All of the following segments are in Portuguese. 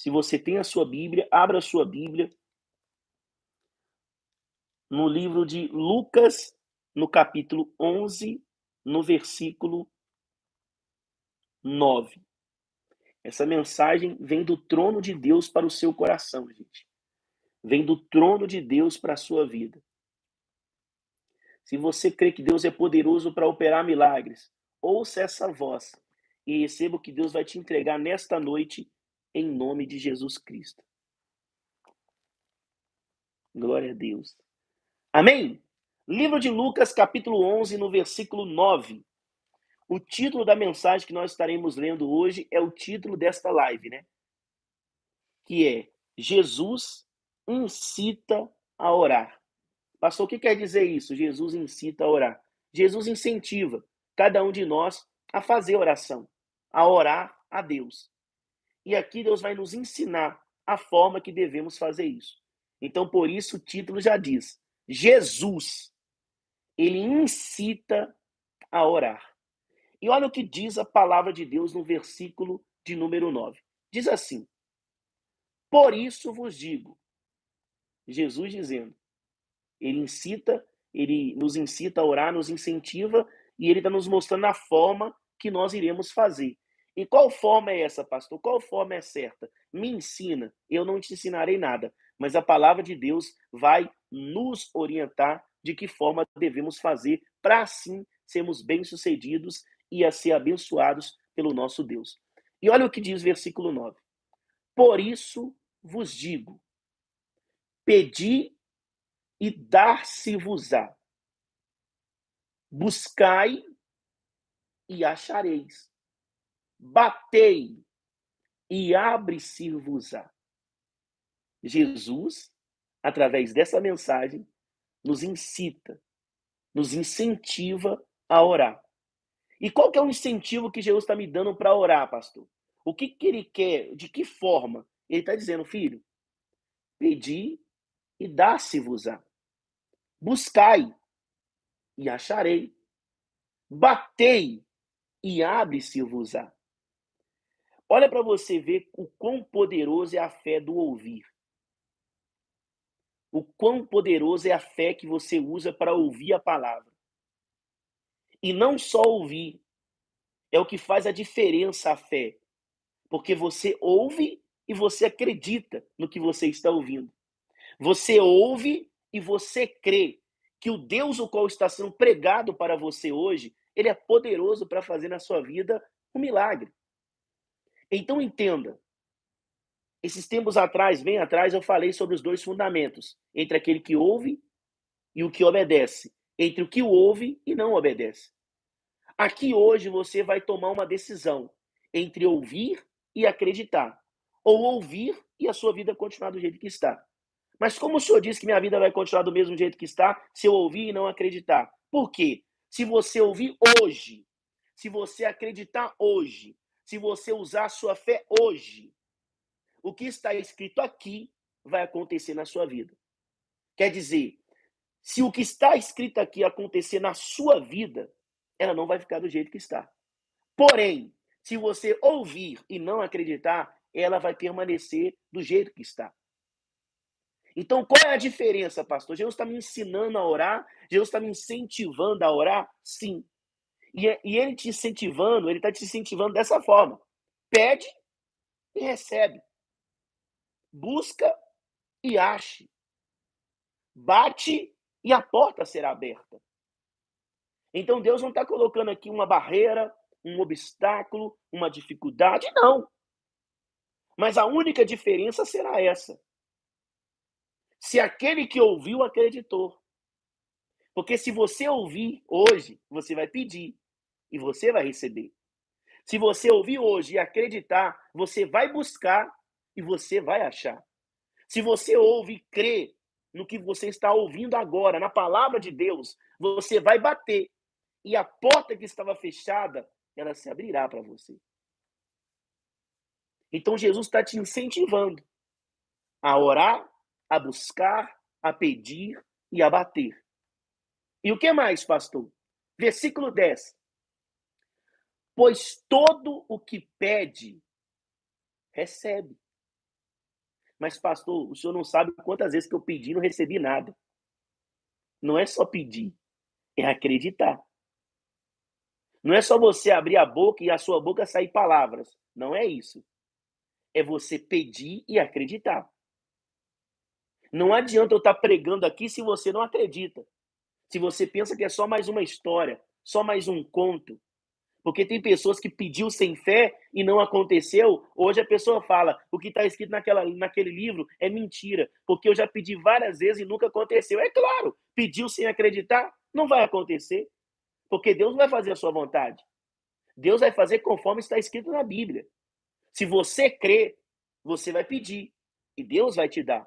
Se você tem a sua Bíblia, abra a sua Bíblia no livro de Lucas, no capítulo 11, no versículo 9. Essa mensagem vem do trono de Deus para o seu coração, gente. Vem do trono de Deus para a sua vida. Se você crê que Deus é poderoso para operar milagres, ouça essa voz e receba o que Deus vai te entregar nesta noite, em nome de Jesus Cristo. Glória a Deus. Amém? Livro de Lucas, capítulo 11, no versículo 9. O título da mensagem que nós estaremos lendo hoje é o título desta live, né? Que é Jesus incita a orar. Pastor, o que quer dizer isso? Jesus incita a orar. Jesus incentiva cada um de nós a fazer oração, a orar a Deus. E aqui Deus vai nos ensinar a forma que devemos fazer isso. Então, por isso, o título já diz: Jesus, ele incita a orar. E olha o que diz a palavra de Deus no versículo de número 9. Diz assim: por isso vos digo, Jesus dizendo, ele nos incita a orar, nos incentiva, e ele está nos mostrando a forma que nós iremos fazer. E qual forma é essa, pastor? Qual forma é certa? Me ensina, eu não te ensinarei nada, mas a palavra de Deus vai nos orientar de que forma devemos fazer para assim sermos bem-sucedidos e a ser abençoados pelo nosso Deus. E olha o que diz o versículo 9. Por isso vos digo, pedi e dar-se-vos-á. Buscai e achareis. Batei e abre-se-vos-á. Jesus, através dessa mensagem, nos incita, nos incentiva a orar. E qual que é o incentivo que Jesus está me dando para orar, pastor? O que ele quer? De que forma? Ele está dizendo, filho, pedi e dá-se-vos-á. Buscai e acharei. Batei e abre-se-vos-á. Olha para você ver o quão poderoso é a fé do ouvir. O quão poderoso é a fé que você usa para ouvir a palavra. E não só ouvir, é o que faz a diferença a fé. Porque você ouve e você acredita no que você está ouvindo. Você ouve e você crê que o Deus o qual está sendo pregado para você hoje, ele é poderoso para fazer na sua vida um milagre. Então entenda, esses tempos atrás, bem atrás, eu falei sobre os dois fundamentos, entre aquele que ouve e o que obedece, entre o que ouve e não obedece. Aqui hoje você vai tomar uma decisão entre ouvir e acreditar, ou ouvir e a sua vida continuar do jeito que está. Mas como o senhor disse que minha vida vai continuar do mesmo jeito que está, se eu ouvir e não acreditar? Por quê? Se você ouvir hoje, se você acreditar hoje, se você usar a sua fé hoje, o que está escrito aqui vai acontecer na sua vida. Quer dizer, se o que está escrito aqui acontecer na sua vida, ela não vai ficar do jeito que está. Porém, se você ouvir e não acreditar, ela vai permanecer do jeito que está. Então, qual é a diferença, pastor? Jesus está me ensinando a orar? Jesus está me incentivando a orar? Sim. E ele te incentivando, ele está te incentivando dessa forma. Pede e recebe. Busca e ache. Bate e a porta será aberta. Então Deus não está colocando aqui uma barreira, um obstáculo, uma dificuldade, não. Mas a única diferença será essa. Se aquele que ouviu acreditou. Porque se você ouvir hoje, você vai pedir e você vai receber. Se você ouvir hoje e acreditar, você vai buscar e você vai achar. Se você ouve e crê no que você está ouvindo agora, na palavra de Deus, você vai bater e a porta que estava fechada, ela se abrirá para você. Então Jesus está te incentivando a orar, a buscar, a pedir e a bater. E o que mais, pastor? Versículo 10. Pois todo o que pede, recebe. Mas pastor, o senhor não sabe quantas vezes que eu pedi e não recebi nada. Não é só pedir, é acreditar. Não é só você abrir a boca e a sua boca sair palavras. Não é isso. É você pedir e acreditar. Não adianta eu estar pregando aqui se você não acredita. Se você pensa que é só mais uma história, só mais um conto. Porque tem pessoas que pediu sem fé e não aconteceu. Hoje a pessoa fala, o que está escrito naquele livro é mentira, porque eu já pedi várias vezes e nunca aconteceu. É claro, pediu sem acreditar, não vai acontecer. Porque Deus não vai fazer a sua vontade. Deus vai fazer conforme está escrito na Bíblia. Se você crê, você vai pedir e Deus vai te dar.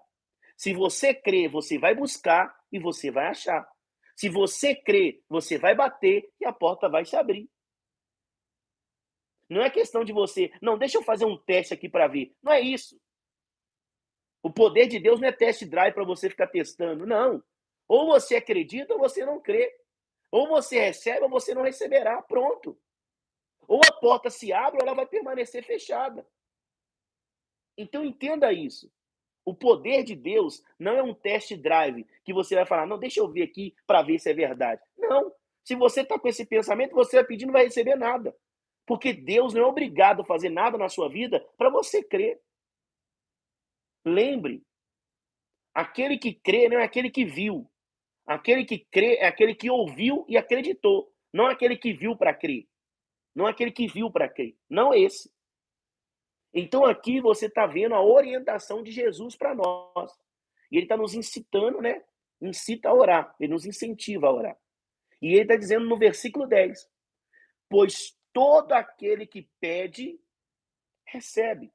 Se você crê, você vai buscar e você vai achar. Se você crê, você vai bater e a porta vai se abrir. Não é questão de você, não, deixa eu fazer um teste aqui para ver. Não é isso. O poder de Deus não é test drive para você ficar testando, não. Ou você acredita ou você não crê. Ou você recebe ou você não receberá. Pronto. Ou a porta se abre ou ela vai permanecer fechada. Então entenda isso. O poder de Deus não é um test drive que você vai falar, não, deixa eu ver aqui para ver se é verdade. Não. Se você está com esse pensamento, você vai pedir e não vai receber nada. Porque Deus não é obrigado a fazer nada na sua vida para você crer. Lembre, aquele que crê não é aquele que viu. Aquele que crê é aquele que ouviu e acreditou. Não aquele que viu para crer. Não aquele que viu para crer. Não esse. Então aqui você está vendo a orientação de Jesus para nós. E ele está nos incitando, né? Incita a orar. Ele nos incentiva a orar. E ele está dizendo no versículo 10: pois todo aquele que pede, recebe.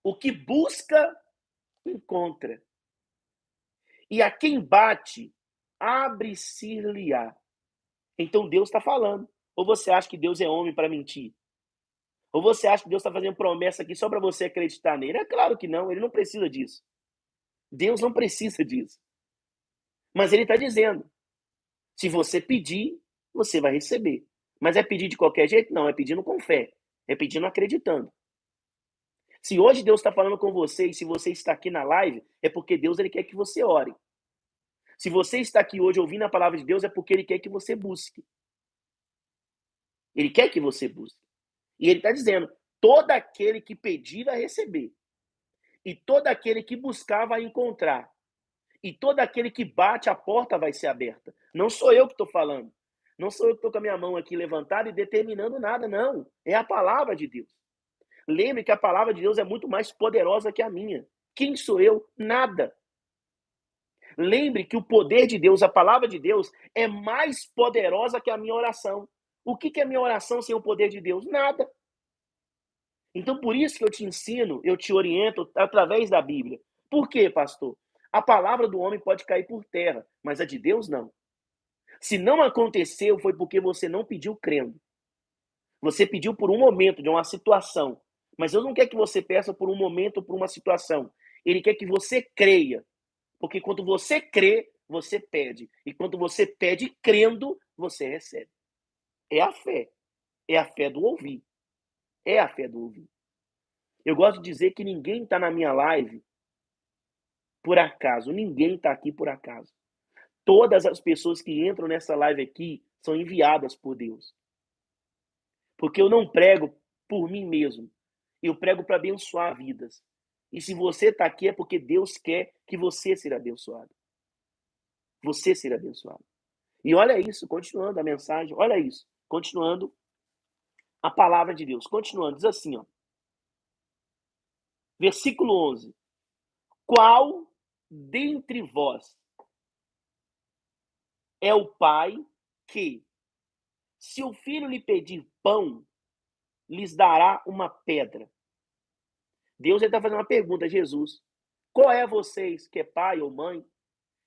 O que busca, encontra. E a quem bate, abre-se-lhe-á. Então Deus está falando. Ou você acha que Deus é homem para mentir? Ou você acha que Deus está fazendo promessa aqui só para você acreditar nele? É claro que não, ele não precisa disso. Deus não precisa disso. Mas ele está dizendo, se você pedir, você vai receber. Mas é pedir de qualquer jeito? Não, é pedindo com fé. É pedindo acreditando. Se hoje Deus está falando com você e se você está aqui na live, é porque Deus ele quer que você ore. Se você está aqui hoje ouvindo a palavra de Deus, é porque ele quer que você busque. Ele quer que você busque. E ele está dizendo, todo aquele que pedir vai receber. E todo aquele que buscar vai encontrar. E todo aquele que bate, a porta vai ser aberta. Não sou eu que estou falando. Não sou eu que estou com a minha mão aqui levantada e determinando nada, não. É a palavra de Deus. Lembre que a palavra de Deus é muito mais poderosa que a minha. Quem sou eu? Nada. Lembre que o poder de Deus, a palavra de Deus, é mais poderosa que a minha oração. O que é a minha oração sem o poder de Deus? Nada. Então, por isso que eu te ensino, eu te oriento através da Bíblia. Por quê, pastor? A palavra do homem pode cair por terra, mas a de Deus não. Se não aconteceu, foi porque você não pediu crendo. Você pediu por um momento, de uma situação. Mas Deus não quer que você peça por um momento ou por uma situação. Ele quer que você creia. Porque quando você crê, você pede. E quando você pede crendo, você recebe. É a fé. É a fé do ouvir. É a fé do ouvir. Eu gosto de dizer que ninguém está na minha live por acaso. Ninguém está aqui por acaso. Todas as pessoas que entram nessa live aqui são enviadas por Deus. Porque eu não prego por mim mesmo. Eu prego para abençoar vidas. E se você está aqui é porque Deus quer que você seja abençoado. Você será abençoado. E olha isso, continuando a mensagem, olha isso. Continuando a palavra de Deus. Continuando, diz assim, ó. Versículo 11. Qual dentre vós é o pai que, se o filho lhe pedir pão, lhes dará uma pedra? Deus está fazendo uma pergunta a Jesus. Qual é vocês, que é pai ou mãe,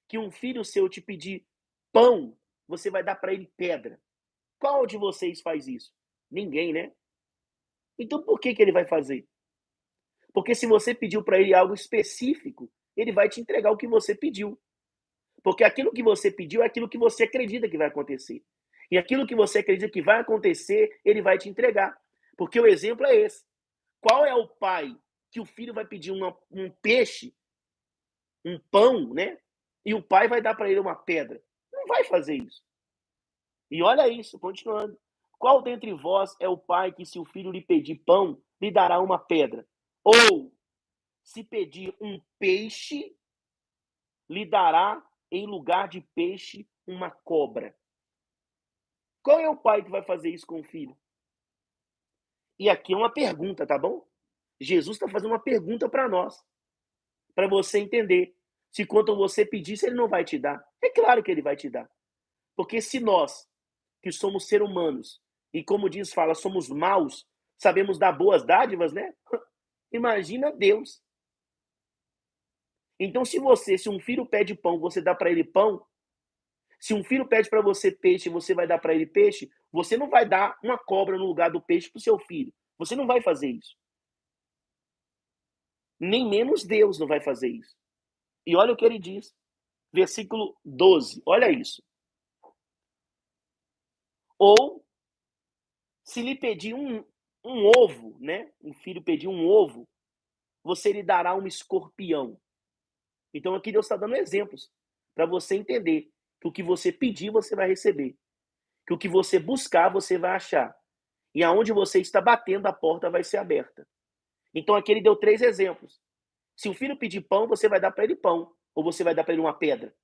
que um filho seu te pedir pão, você vai dar para ele pedra? Qual de vocês faz isso? Ninguém, né? Então por que ele vai fazer? Porque se você pediu para ele algo específico, ele vai te entregar o que você pediu. Porque aquilo que você pediu é aquilo que você acredita que vai acontecer. E aquilo que você acredita que vai acontecer, ele vai te entregar. Porque o exemplo é esse. Qual é o pai que o filho vai pedir um peixe, um pão, né? E o pai vai dar para ele uma pedra. Não vai fazer isso. E olha isso, continuando. Qual dentre vós é o pai que, se o filho lhe pedir pão, lhe dará uma pedra? Ou, se pedir um peixe, lhe dará, em lugar de peixe, uma cobra? Qual é o pai que vai fazer isso com o filho? E aqui é uma pergunta, tá bom? Jesus está fazendo uma pergunta para nós, para você entender. Se quanto você pedir, se ele não vai te dar. É claro que ele vai te dar. Porque se nós, que somos seres humanos, e como diz, fala, somos maus, sabemos dar boas dádivas, né? Imagina Deus. Então, se um filho pede pão, você dá para ele pão. Se um filho pede para você peixe, você vai dar para ele peixe. Você não vai dar uma cobra no lugar do peixe para o seu filho. Você não vai fazer isso. Nem menos Deus não vai fazer isso. E olha o que ele diz. Versículo 12. Olha isso. Ou, se lhe pedir um ovo, né? Um filho pedir um ovo, você lhe dará um escorpião. Então aqui Deus está dando exemplos para você entender que o que você pedir, você vai receber. Que o que você buscar, você vai achar. E aonde você está batendo, a porta vai ser aberta. Então aqui ele deu 3 exemplos. Se o filho pedir pão, você vai dar para ele pão. Ou você vai dar para ele uma pedra.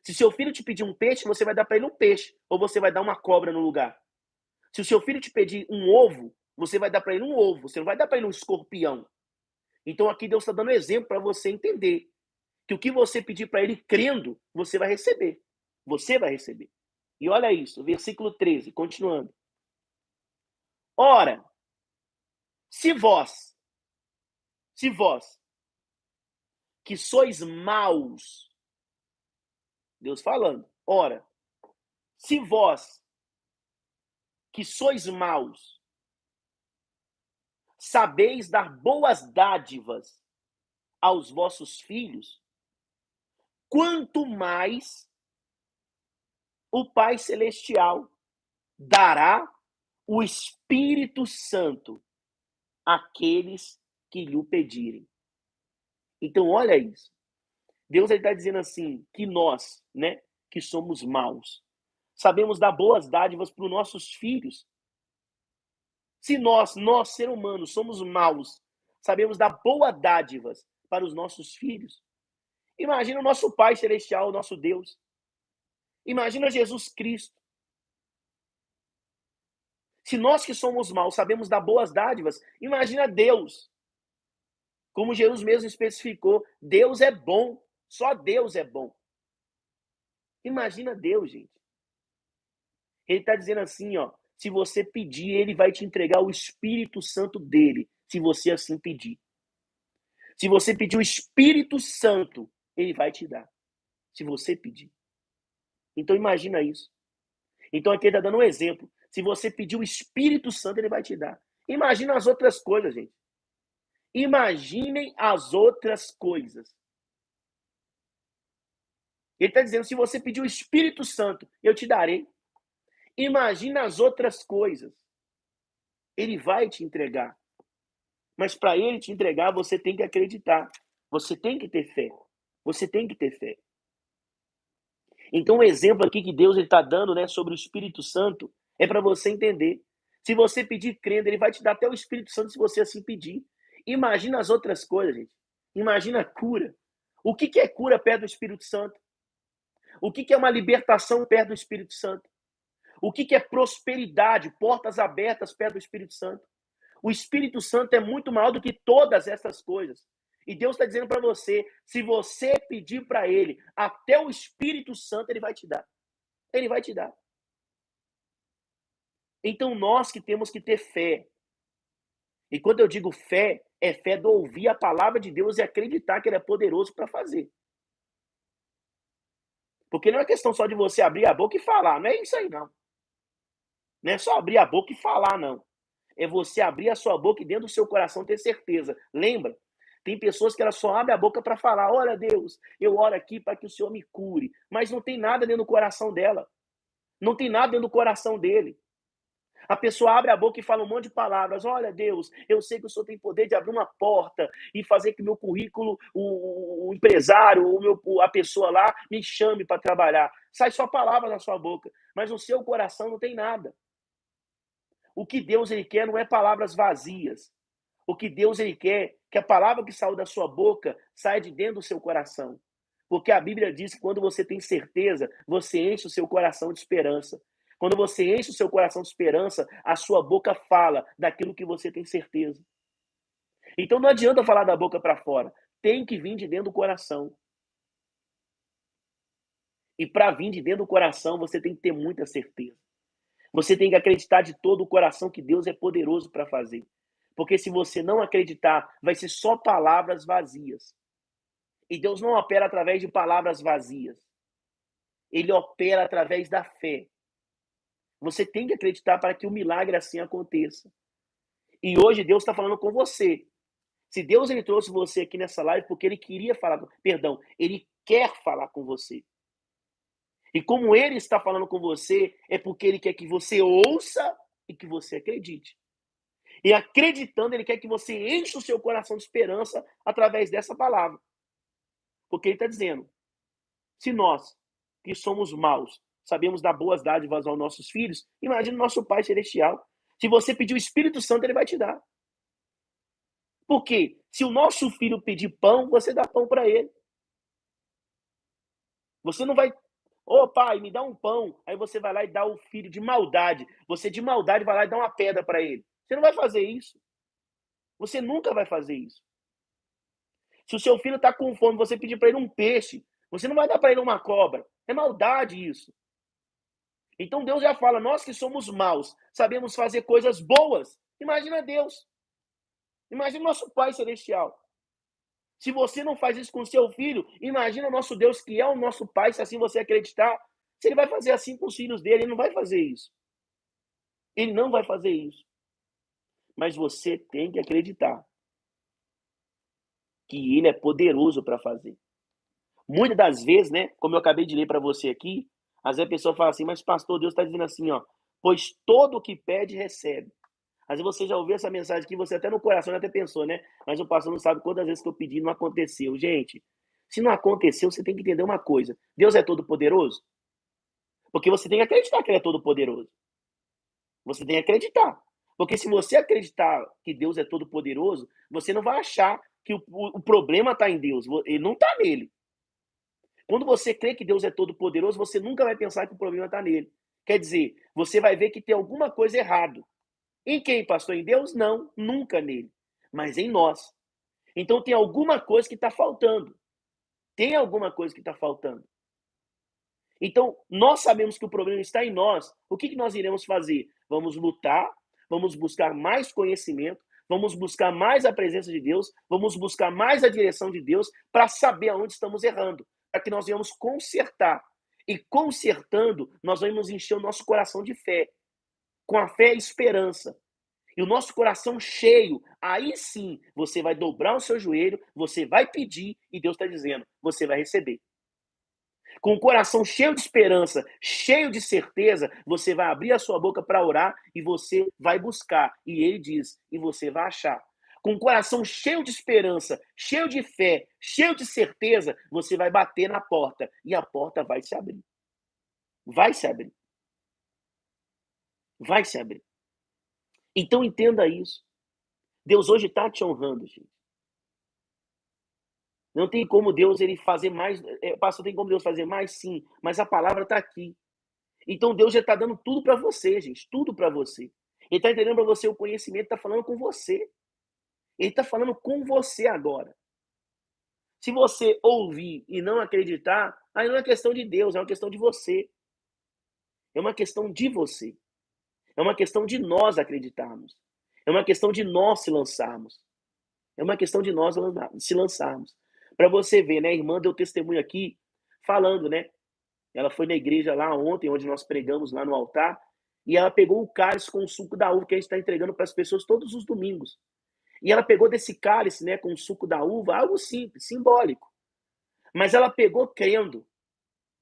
Se seu filho te pedir um peixe, você vai dar para ele um peixe. Ou você vai dar uma cobra no lugar. Se o seu filho te pedir um ovo, você vai dar para ele um ovo. Você não vai dar para ele um escorpião. Então aqui Deus está dando exemplo para você entender que o que você pedir para ele crendo, você vai receber. Você vai receber. E olha isso, versículo 13, continuando. Ora, se vós, que sois maus, Deus falando, ora, se vós, que sois maus, sabeis dar boas dádivas aos vossos filhos, quanto mais o Pai Celestial dará o Espírito Santo àqueles que lhe o pedirem. Então, olha isso. Deus está dizendo assim, que nós, né, que somos maus, sabemos dar boas dádivas para os nossos filhos. Se nós, seres humanos, somos maus, sabemos dar boas dádivas para os nossos filhos, imagina o nosso Pai Celestial, o nosso Deus. Imagina Jesus Cristo. Se nós que somos maus sabemos dar boas dádivas, imagina Deus. Como Jesus mesmo especificou, Deus é bom, só Deus é bom. Imagina Deus, gente. Ele está dizendo assim, ó, se você pedir, ele vai te entregar o Espírito Santo dele, se você assim pedir. Se você pedir o Espírito Santo, ele vai te dar, se você pedir. Então imagina isso. Então aqui ele está dando um exemplo. Se você pedir o Espírito Santo, ele vai te dar. Imagina as outras coisas, gente. Imaginem as outras coisas. Ele está dizendo, se você pedir o Espírito Santo, eu te darei. Imagina as outras coisas. Ele vai te entregar. Mas para ele te entregar, você tem que acreditar. Você tem que ter fé. Você tem que ter fé. Então, o exemplo aqui que Deus está dando, né, sobre o Espírito Santo é para você entender. Se você pedir crendo, ele vai te dar até o Espírito Santo se você assim pedir. Imagina as outras coisas, gente. Imagina a cura. O que é cura perto do Espírito Santo? O que é uma libertação perto do Espírito Santo? O que é prosperidade, portas abertas perto do Espírito Santo? O Espírito Santo é muito maior do que todas essas coisas. E Deus está dizendo para você, se você pedir para ele, até o Espírito Santo ele vai te dar. Ele vai te dar. Então nós que temos que ter fé. E quando eu digo fé, é fé de ouvir a palavra de Deus e acreditar que ele é poderoso para fazer. Porque não é questão só de você abrir a boca e falar, não é isso aí não. Não é só abrir a boca e falar, não. É você abrir a sua boca e dentro do seu coração ter certeza. Lembra? Tem pessoas que elas só abrem a boca para falar, olha Deus, eu oro aqui para que o Senhor me cure. Mas não tem nada dentro do coração dela. Não tem nada dentro do coração dele. A pessoa abre a boca e fala um monte de palavras. Olha, Deus, eu sei que o Senhor tem poder de abrir uma porta e fazer que o meu currículo, o empresário, a pessoa lá, me chame para trabalhar. Sai só palavra da sua boca, mas no seu coração não tem nada. O que Deus ele quer não é palavras vazias. O que Deus ele quer é que a palavra que saiu da sua boca saia de dentro do seu coração. Porque a Bíblia diz que quando você tem certeza, você enche o seu coração de esperança. Quando você enche o seu coração de esperança, a sua boca fala daquilo que você tem certeza. Então não adianta falar da boca para fora, tem que vir de dentro do coração. E para vir de dentro do coração, você tem que ter muita certeza. Você tem que acreditar de todo o coração que Deus é poderoso para fazer. Porque se você não acreditar, vai ser só palavras vazias. E Deus não opera através de palavras vazias. Ele opera através da fé. Você tem que acreditar para que o milagre assim aconteça. E hoje Deus está falando com você. Se Deus ele trouxe você aqui nessa live porque ele queria falar, perdão, ele quer falar com você. E como ele está falando com você, é porque ele quer que você ouça e que você acredite. E acreditando, ele quer que você encha o seu coração de esperança através dessa palavra. Porque ele está dizendo, se nós, que somos maus, sabemos dar boas dádivas aos nossos filhos, imagina o nosso Pai Celestial. Se você pedir o Espírito Santo, ele vai te dar. Porque se o nosso filho pedir pão, você dá pão para ele. Você não vai, ô pai, me dá um pão. Aí você vai lá e dá o filho de maldade. Você de maldade vai lá e dá uma pedra para ele. Você não vai fazer isso. Você nunca vai fazer isso. Se o seu filho está com fome, você pedir para ele um peixe, você não vai dar para ele uma cobra. É maldade isso. Então Deus já fala, nós que somos maus, sabemos fazer coisas boas. Imagina Deus. Imagina o nosso Pai Celestial. Se você não faz isso com o seu filho, imagina o nosso Deus, que é o nosso Pai, se assim você acreditar. Se ele vai fazer assim com os filhos dele, ele não vai fazer isso. Ele não vai fazer isso. Mas você tem que acreditar que ele é poderoso para fazer. Muitas das vezes, né, como eu acabei de ler para você aqui, às vezes a pessoa fala assim, mas pastor, Deus está dizendo assim, ó, pois todo o que pede, recebe. Às vezes você já ouviu essa mensagem aqui, você até no coração até pensou, né? Mas o pastor não sabe quantas vezes que eu pedi e não aconteceu. Gente, se não aconteceu, você tem que entender uma coisa. Deus é todo poderoso? Porque você tem que acreditar que ele é todo poderoso. Você tem que acreditar. Porque se você acreditar que Deus é todo poderoso, você não vai achar que o problema está em Deus. Ele não está nele. Quando você crê que Deus é todo poderoso, você nunca vai pensar que o problema está nele. Quer dizer, você vai ver que tem alguma coisa errada. Em quem, pastor? Em Deus? Não, nunca nele. Mas em nós. Então tem alguma coisa que está faltando. Tem alguma coisa que está faltando. Então, nós sabemos que o problema está em nós. O que nós iremos fazer? Vamos lutar, vamos buscar mais conhecimento, vamos buscar mais a presença de Deus, vamos buscar mais a direção de Deus para saber aonde estamos errando, para que nós venhamos consertar. E consertando, nós vamos encher o nosso coração de fé. Com a fé e esperança. E o nosso coração cheio, aí sim você vai dobrar o seu joelho, você vai pedir e Deus está dizendo, você vai receber. Com o coração cheio de esperança, cheio de certeza, você vai abrir a sua boca para orar e você vai buscar. E ele diz, e você vai achar. Com o coração cheio de esperança, cheio de fé, cheio de certeza, você vai bater na porta e a porta vai se abrir. Vai se abrir. Vai se abrir. Então entenda isso. Deus hoje está te honrando, gente. Não tem como Deus ele fazer mais. Pastor, tem como Deus fazer mais? Sim, mas a palavra está aqui. Então Deus já está dando tudo para você, gente, tudo para você. Ele está entendendo para você o conhecimento, está falando com você. Ele está falando com você agora. Se você ouvir e não acreditar, aí não é questão de Deus, é uma questão de você. É uma questão de você. É uma questão de nós acreditarmos. É uma questão de nós se lançarmos. É uma questão de nós se lançarmos. Para você ver, né? A irmã deu testemunho aqui, falando, né? Ela foi na igreja lá ontem, onde nós pregamos lá no altar, e ela pegou o cálice com o suco da uva que a gente está entregando para as pessoas todos os domingos. E ela pegou desse cálice, né, com o suco da uva, algo simples, simbólico. Mas ela pegou crendo.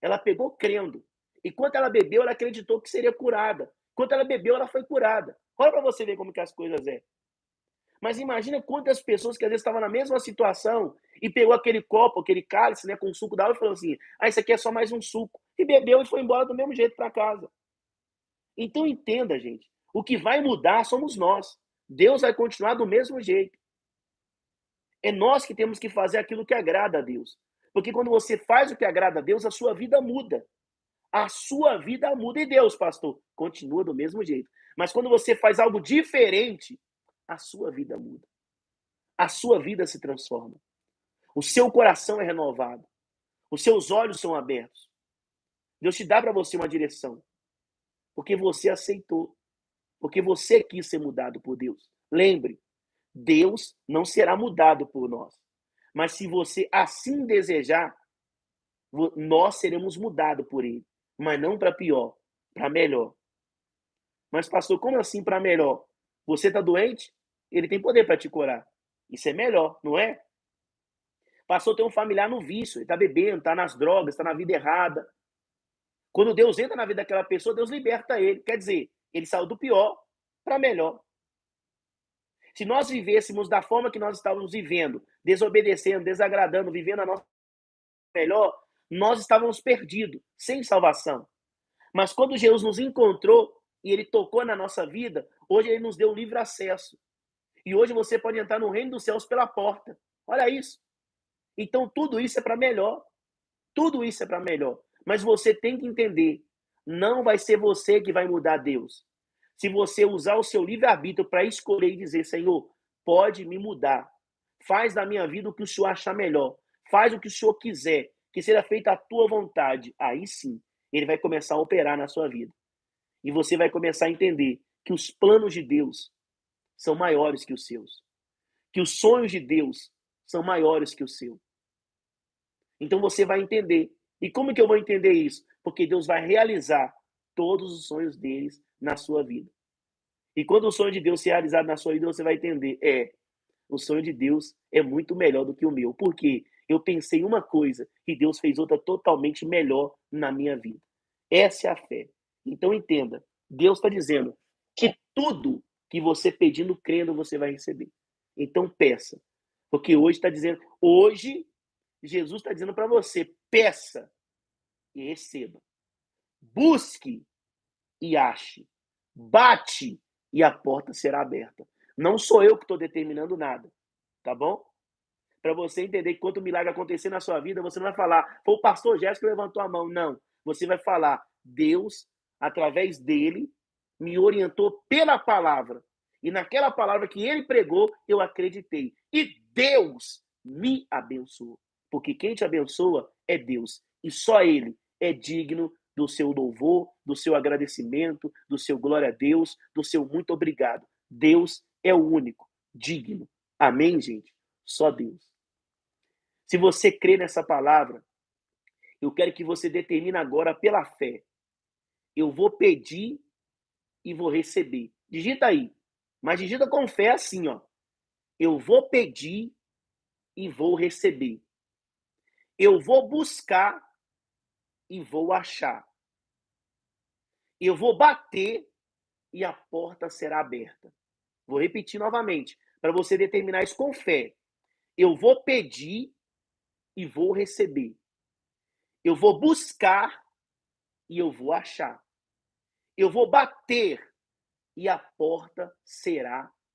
Ela pegou crendo. E quando ela bebeu, ela acreditou que seria curada. Quando ela bebeu, ela foi curada. Olha para você ver como que as coisas é. Mas imagina quantas pessoas que às vezes estavam na mesma situação e pegou aquele copo, aquele cálice, né, com suco d'água e falou assim: "Ah, isso aqui é só mais um suco". E bebeu e foi embora do mesmo jeito para casa. Então entenda, gente, o que vai mudar somos nós. Deus vai continuar do mesmo jeito. É nós que temos que fazer aquilo que agrada a Deus. Porque quando você faz o que agrada a Deus, a sua vida muda. A sua vida muda. E Deus, pastor, continua do mesmo jeito. Mas quando você faz algo diferente, a sua vida muda. A sua vida se transforma. O seu coração é renovado. Os seus olhos são abertos. Deus te dá para você uma direção. Porque você aceitou. Porque você quis ser mudado por Deus. Lembre, Deus não será mudado por nós. Mas se você assim desejar, nós seremos mudados por Ele. Mas não para pior, para melhor. Mas, pastor, como assim para melhor? Você está doente? Ele tem poder para te curar. Isso é melhor, não é? Pastor, tem um familiar no vício, ele está bebendo, está nas drogas, está na vida errada. Quando Deus entra na vida daquela pessoa, Deus liberta ele. Quer dizer, ele saiu do pior para melhor. Se nós vivêssemos da forma que nós estávamos vivendo, desobedecendo, desagradando, vivendo a nossa melhor, nós estávamos perdidos, sem salvação. Mas quando Jesus nos encontrou e ele tocou na nossa vida, hoje ele nos deu livre acesso. E hoje você pode entrar no reino dos céus pela porta. Olha isso. Então tudo isso é para melhor. Tudo isso é para melhor. Mas você tem que entender, não vai ser você que vai mudar Deus. Se você usar o seu livre-arbítrio para escolher e dizer, Senhor, pode me mudar. Faz da minha vida o que o Senhor achar melhor. Faz o que o Senhor quiser. Que seja feita a tua vontade. Aí sim, ele vai começar a operar na sua vida. E você vai começar a entender que os planos de Deus são maiores que os seus. Que os sonhos de Deus são maiores que o seu. Então você vai entender. E como que eu vou entender isso? Porque Deus vai realizar todos os sonhos deles na sua vida. E quando o sonho de Deus se realizar na sua vida, você vai entender, o sonho de Deus é muito melhor do que o meu. Por quê? Eu pensei uma coisa e Deus fez outra totalmente melhor na minha vida. Essa é a fé. Então entenda, Deus está dizendo que tudo que você pedindo, crendo, você vai receber. Então peça. Porque hoje Jesus está dizendo para você, peça e receba. Busque e ache. Bate e a porta será aberta. Não sou eu que estou determinando nada, tá bom? Para você entender que quando o milagre acontecer na sua vida, você não vai falar, foi o pastor Jéssica que levantou a mão. Não. Você vai falar, Deus, através dele, me orientou pela palavra. E naquela palavra que ele pregou, eu acreditei. E Deus me abençoou. Porque quem te abençoa é Deus. E só ele é digno do seu louvor, do seu agradecimento, do seu glória a Deus, do seu muito obrigado. Deus é o único digno. Amém, gente? Só Deus. Se você crê nessa palavra, eu quero que você determine agora pela fé. Eu vou pedir e vou receber. Digita aí. Mas digita com fé assim, ó. Eu vou pedir e vou receber. Eu vou buscar e vou achar. Eu vou bater e a porta será aberta. Vou repetir novamente, para você determinar isso com fé. Eu vou pedir e vou receber. Eu vou buscar e eu vou achar. Eu vou bater e a porta será